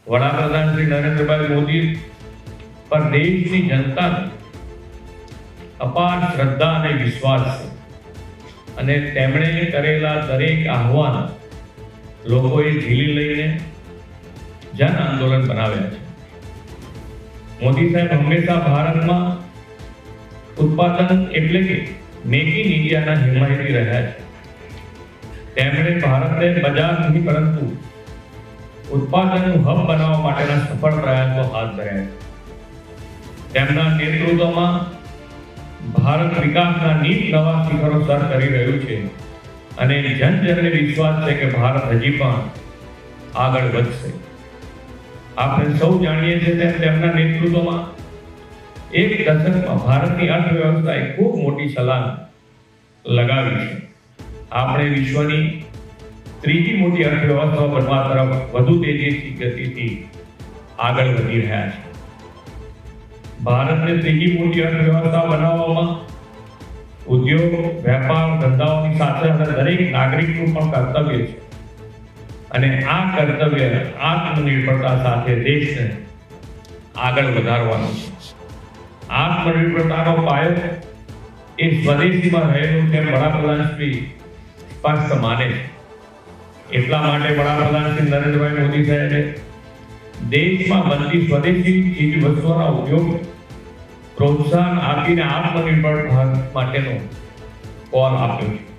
વડાપ્રધાન શ્રી નરેન્દ્રભાઈ મોદી પર દેશની જનતાનો અપાર શ્રદ્ધા અને વિશ્વાસ છે અને તેમણે કરેલા દરેક આહવાન લોકોએ ઝીલી લઈને જન આંદોલન બનાવ્યા છે. મોદી સાહેબ હંમેશા ભારતમાં ઉત્પાદન એટલે કે મેક ઇન ઇન્ડિયાના હિમાયતી રહ્યા છે. તેમણે ભારતને બજાર નહીં પરંતુ ઉત્પાદનનું હબ બનાવવા માટેના સફળ પ્રયાસો હાથ ધર્યા છે. તેમના નેતૃત્વમાં ભારત વિકાસના નીત નવા શિખરો સર કરી રહ્યું છે અને જનજનને વિશ્વાસ છે કે ભારત હજી પણ આગળ વધશે. આપણે સૌ જાણીએ છીએ તેમ તેમના નેતૃત્વમાં એક દશકમાં ભારતની અર્થવ્યવસ્થાએ ખૂબ મોટી છલાંગ લગાવી છે. આપણે વિશ્વની ત્રીજી મોટી અર્થવ્યવસ્થા બનવા તરફ વધુ તેજીથી ગતિથી આગળ વધી રહ્યા છે. ભારતને ત્રીજી મોટી અર્થવ્યવસ્થા બનાવવામાં ઉદ્યોગ, વેપાર, ધંધાઓની સાથે સાથે દરેક નાગરિકનું પણ કર્તવ્ય છે અને આ કર્તવ્ય આત્મનિર્ભરતા સાથે દેશને આગળ વધારવાનું છે. આત્મનિર્ભરતાનો પાયો એ સ્વદેશીમાં રહેલું તેમ વડાપ્રધાન શ્રી સ્પષ્ટ માને છે. એટલા માટે વડાપ્રધાન શ્રી નરેન્દ્રભાઈ મોદી સાહેબે દેશમાં બનતી સ્વદેશી ચીજ વસ્તુઓના ઉપયોગ પ્રોત્સાહન આપીને આત્મનિર્ભર ભારત માટેનો કોલ આપ્યો છે.